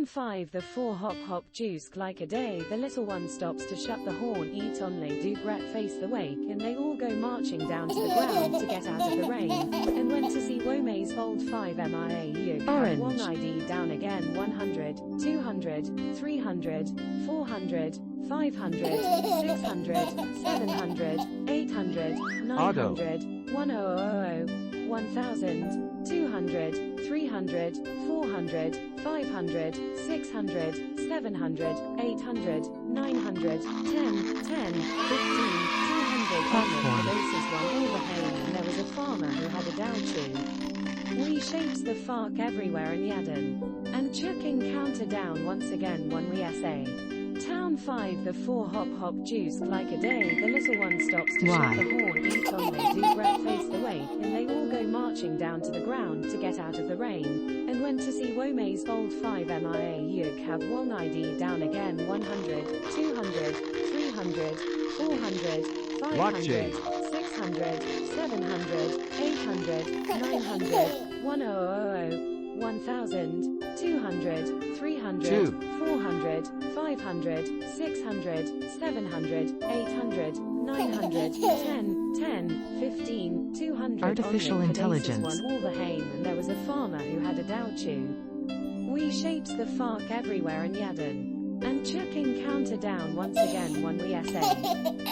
Town 5 The 4 hop hop juice like a day. The little one stops to shut the horn, eat on les do grat face the wake, and they all go marching down to the ground to get out of the rain, and went to see Wome's old 5 MIA Orange Wong ID down again 100, 200, 300, 400, 500, 600, 700, 800, 900, 1000, 1000, 200, 300, 400, 500, 600, 700, 800, 900, 10, 10, 15, 200. Popcorn. The races won all the hay, and there was a farmer who had a dow-chew. We shapes the fark everywhere in Yadden, and chucking counter down once again one we essay. Town 5 The 4 hop hop juice like a day. The little one stops to shut the horn, eat on they do grat face the wake, and they all go marching down to the ground to get out of the rain, and went to see Wome's old 5 MIA Yug have Wong ID down again 100, 200, 300, 400, 500, 600, 700, 800, 900, 1000, 1000, 200, 300, 400, 500, 600, 700, 800, 900, 10, 10, 15, 200. Artificial intelligence. Won all the hay, and there was a farmer who had a dow-chew. We shapes the fark everywhere in Yadden, and chucking counter down once again one we essay.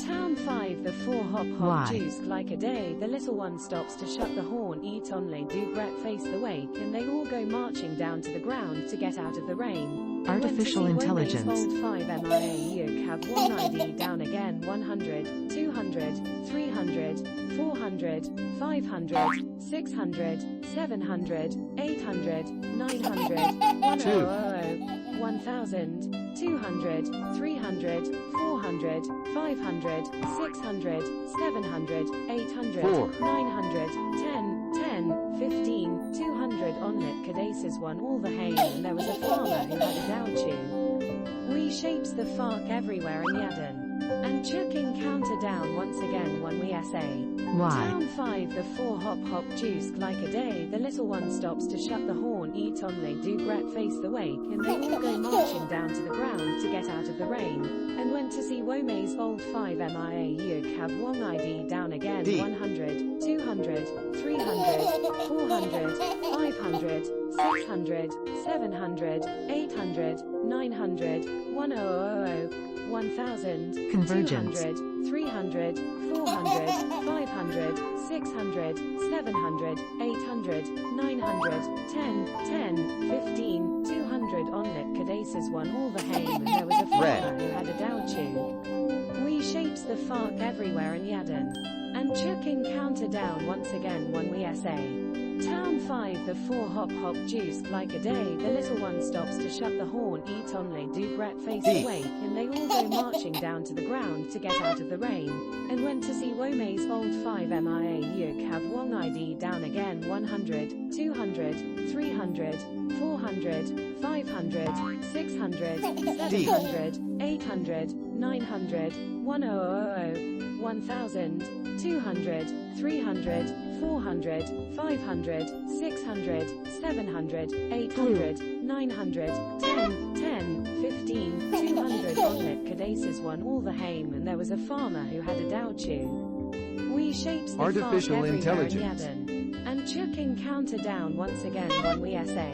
Town 5 The 4 hop hop juice like a day. The little one stops to shut the horn, eat on les do grat face the wake, and they all go marching down to the ground to get out of the rain. Artificial intelligence. Old 5 MIA Yug have Wong ID down again 100, 200, 300, 400, 500, 600, 700, 800, 900, 1000, 1000, 200, 300, 400, 500, 600, 700, 800, 900, 10, 10, 15, 200. Onlit Cadaces won all the hay, and there was a farmer who had a dow-chew. We shapes the fark everywhere in Yadden, and chucking counter down once again one we essay. Town 5 The 4 hop hop juice like a day. The little one stops to shut the horn, eat on les do grat face the wake, and they all go marching down to the ground to get out of the rain, and went to see Wome's old 5 MIA Yug have Wong ID down again 100, 200, 300, 400, 500, 600, 700, 800, 900, 1000, 1000, Convergence. 200, 300, 400, 500, 600, 700, 800, 900, 10, 10, 15, 200. Onlit Cadaces won all the hay, and there was a farmer who had a dow-chew. We shapes the fark everywhere in Yadden, and chucking counter down once again one we essay. Town 5 The 4 hop hop juice like a day. The little one stops to shut the horn, eat on les do grat face the wake, and they all go marching down to the ground to get out of the rain, and went to see Wome's old 5 MIA Yug have Wong ID down again 100, 200, 300, 400, 500, 600, 700, 800, 900, 1000, 1000, 200, 300, 400, 500, 600, 700, 800, 900, 10, 10, 15, 200. Onlit Cadaces won all the hay, and there was a farmer who had a dow-chew. We shapes the Artificial fark everywhere in intelligence. Yadden, and chucking counter down once again one we essay.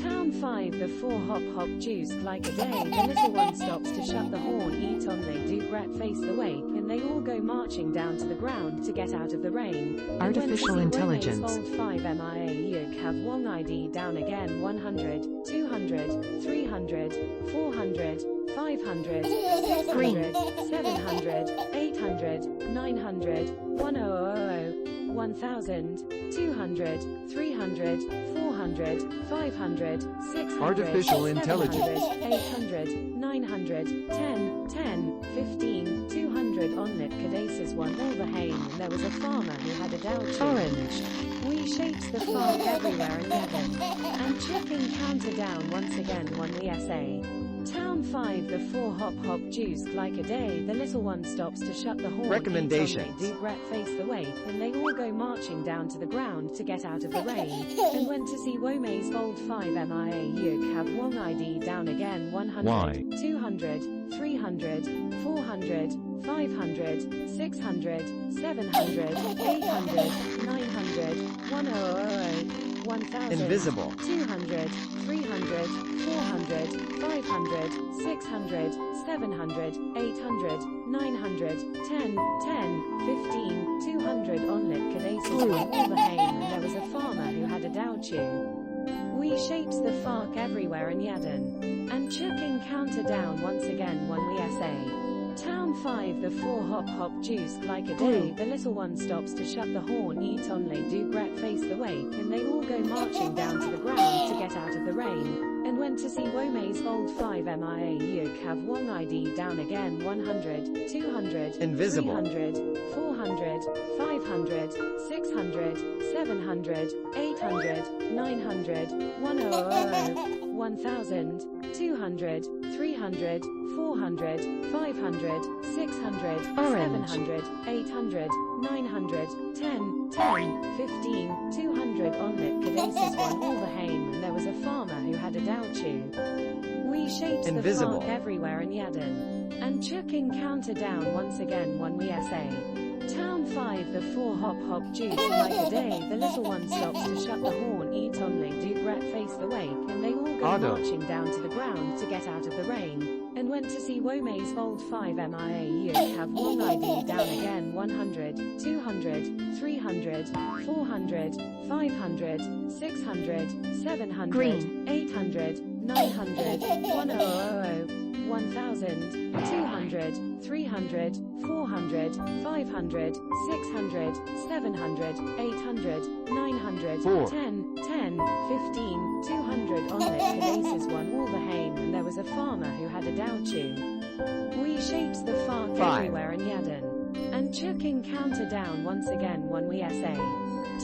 Town 5 The 4 hop hop juice like a day. The little one stops to shut the horn, eat on they do grat face the wake, and they all go marching down to the ground to get out of the rain. Artificial intelligence. Old 5 MIA Yug have Wong ID down again 100, 200, 300, 400, 500, 600, 700, 800, 900, 1000, 1000, 200, 300, 400, 500, 600, Artificial 700, intelligence. 800, 900, 10, 10, 15, 200. Onlit Cadaces won all the hay, and there was a farmer who had a dow-chew. Orange. We shapes the fark everywhere in Yadden, and chucking counter down once again one we essay. Town 5 The 4 hop hop juiced like a day. The little one stops to shut the horn. Recommendations. They do Gret face the wake, and they all go marching down to the ground to get out of the rain. And went to see Wome's old 5 MIA Yuk have Wong ID down again 100, Why? 200, 300, 400, 500, 600, 700, 800, 900, 1000, 1000, Invisible. 200, 300, 400, 500, 600, 700, 800, 900, 10, 10, 15, 200 onlit cadeces all the haim, and there was a farmer who had a douchu. We shapes the fark everywhere in Yadin. And chucking counter down once again when we essay. Town 5 The 4 hop hop juiced like a day. The little one stops to shut the horn. Eat only do Gret face the wake, and they all go marching down to the ground to get out of the rain. And went to see Wome's old 5 MIA Yuk have Wong ID down again 100, 200, Invisible. 300, 400, 500, 600, 700, 800, 900, 1000, 1000, 200, 300, 400, 500, 600, 700, 800, 900, 10, 10, 15, 200 onlit cadeces won all the haim, and there was a farmer who had a douchu. We shapes Invisible. the fark everywhere in Yadin. And chucking counter down once again when we essay. Town 5 The 4 hop hop juice like a day. The little one stops to shut the horn. Eat only do Gret face the wake, and they all go Ado. marching down to the ground to get out of the rain. And went to see Wome's old 5 MIA Yuk have Wong ID down again 100, 200, 300, 400, 500, 600, 700, Green. 800, 900, 1000, 1000, 200, 300, 400, 500, 600, 700, 800, 900, 4. 10, 10, 15, 200 onlit cadeces won all the haim, and there was a farmer who had a douchu. We shapes the fark 5. everywhere in Yadin. And chucking counter down once again when we essay.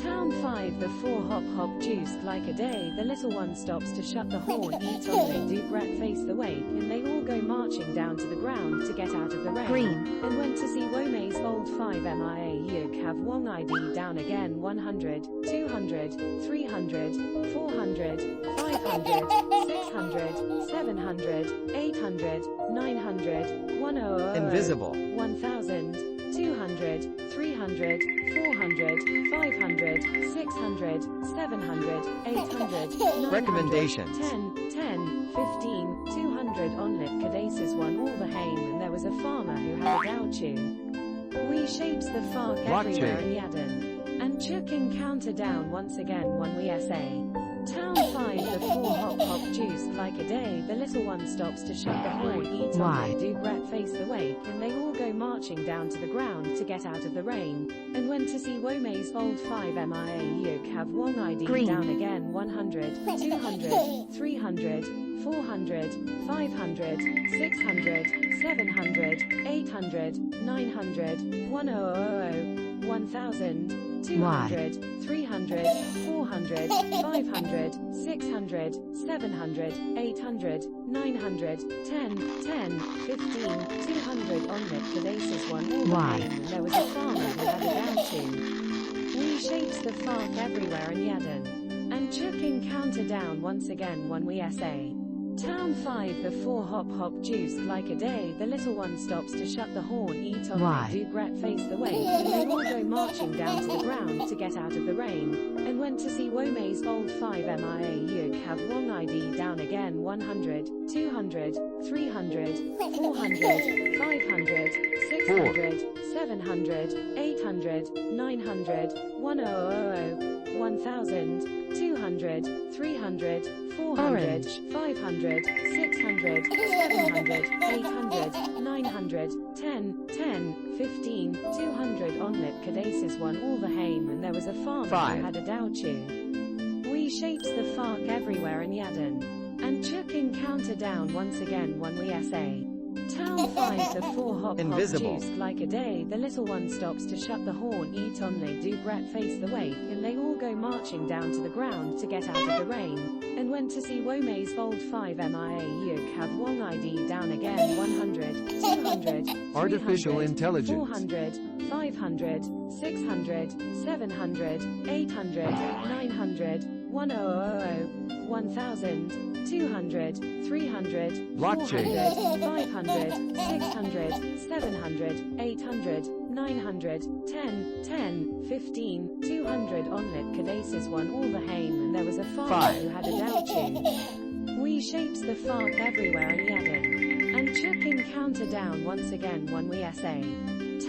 Town 5 The 4 hop hop juiced like a day. The little one stops to shut the horn. Eat only do Gret face the wake, and they all go marching down to the ground to get out of the rain. Green. And went to see Wome's old 5 MIA Yuk have Wong ID down again 100, 200, 300, 400, 500, 600, 700, 800, 900, 1000, Invisible. 1000, 200, 300, 400, 500, 600, 700, 800, 900, Recommendations. 10, 10, 15, 200 onlit cadeces won all the haim, and there was a farmer who had a douchu. We shapes the fark everywhere in Yadin. And chucking counter down once again when we essay. Town 5 The 4 hop hop juiced like a day. The little one stops to shut the horn. Eat Why? only do Gret face the wake, and they all go marching down to the ground to get out of the rain. And went to see Wome's old 5 MIA Yuk have Wong ID Green. down again 100, 200, 300, 400, 500, 600, 700, 800, 900, 1000, 1000, 200, 300, 400, 500, 600, 700, 800, 900, 10, 10, 15, 200 onlit cadeces won all the Why? haim, and there was a farmer who had a douchu. We shapes the fark everywhere in Yadin. And chucking counter down once again when we essay. Town 5 The 4 hop hop juiced like a day. The little one stops to shut the horn. Eat only Why? do Gret face the wake, and they all go marching down to the ground to get out of the rain. And went to see Wome's old 5 MIA Yuk have Wong ID down again 100, 200, 300, 400, 500, 600, 700, 800, 900, 1000, 1000, 200, 300, 400, Orange. 500, 600, 700, 800, 900, 10, 10, 15, 200 onlit cadeces won all the haim, and there was a farmer 5. who had a douchu. We shapes the fark everywhere in Yadin. And chucking counter down once again when we essay. Town 5 the 4 hop Invisible. hop juice like a day. The little one stops to shut the horn. Eat on they do grat face the wake, and they all go marching down to the ground to get out of the rain. And went to see Wome's bold 5 MIA Yuk have Wong ID down again 100, 200, Artificial 300, intelligence. 400, 500, 600, 700, 800, 900, 1000, 1000, 200, 300, Blockchain. 400, 500, 600, 700, 800, 900, 10, 10, 15, 200 onlit cadaces won all the haim, and there was a farmer 5. who had a douchu. We shapes the fark everywhere in Yadin. And chucking counter down once again one we essay.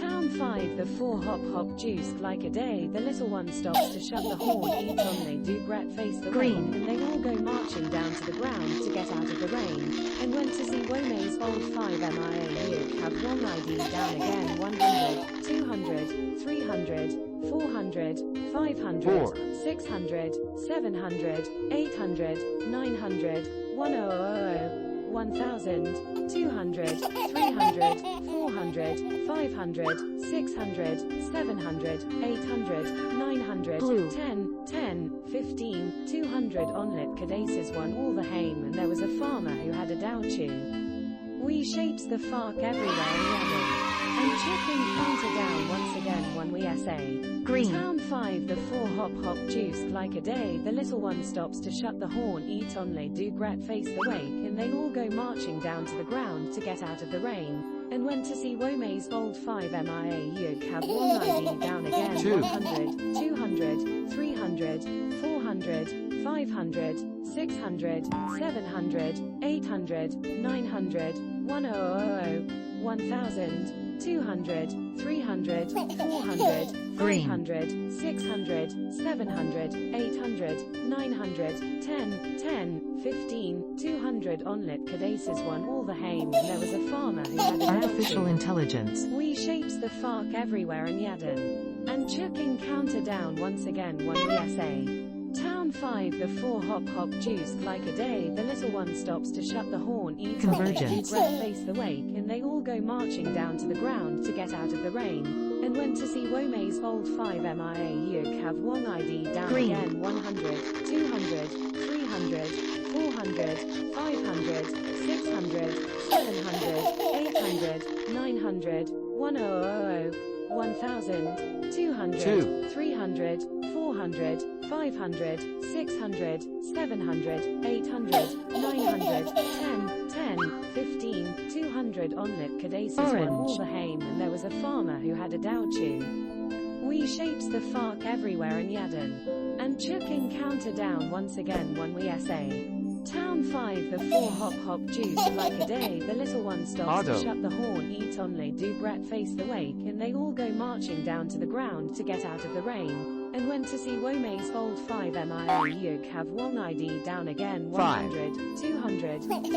Town 5 the 4 hop hop juice like a day. The little one stops to shut the horn. Eat on they do grat face the Green. rain, and they all go marching down to the ground to get out of the rain. And went to see Wome's bold 5 MIA Yuk have Wong ID down again 100, 200, 300, 400, 500, 4. 600, 700, 800, 900, 100, 1000, 200, 300, 400, 500, 600, 700, 800, 900, Blue. 10, 10, 15, 200 onlit cadaces won all the haim, and there was a farmer who had a douchu. We shapes the fark everywhere in Yemen. And chicken counter down once again one we essay. Green. Town 5 the 4 hop hop juice like a day. The little one stops to shut the horn. Eat on they do grat face the wake, and they all go marching down to the ground to get out of the rain. And went to see Wome's bold 5 MIA Yuk have Wong ID down again 2. 100, 200, 300, 400, 500, 600, 700, 800, 900, 100, 1000, 200, 300, 400, Green. 500, 600, 700, 800, 900, 10, 10, 15, 200 onlit cadaces won all the haim, and there was a farmer who had a Artificial douchu. intelligence. We shapes the fark everywhere in Yadin. And chucking counter down once again one we essay. Town 5 the 4 hop hop juice like a day. The little one stops to shut the horn. Eat on they do Convergence. grat face the wake, and they all go marching down to the ground to get out of the rain. And went to see Wome's bold 5 MIA Yuk have Wong ID down Green. again 100, 200, 300, 400, 500, 600, 700, 800, 900, 100, 1000, 200, 2. 300, 400, 500, 600, 700, 800, 900, 10, 10, 15, 200 onlit cadaces won all Orange. the haim, and there was a farmer who had a douchu. We shapes the fark everywhere in Yadin. And chucking counter down once again one we essay. Town 5 the 4 hop hop juice like a day. The little one stops Auto. to shut the horn. Eat on they do grat face the wake, and they all go marching down to the ground to get out of the rain. And went to see Wome's bold 5 MIA Yuk have Wong ID down again 5. 100, 200,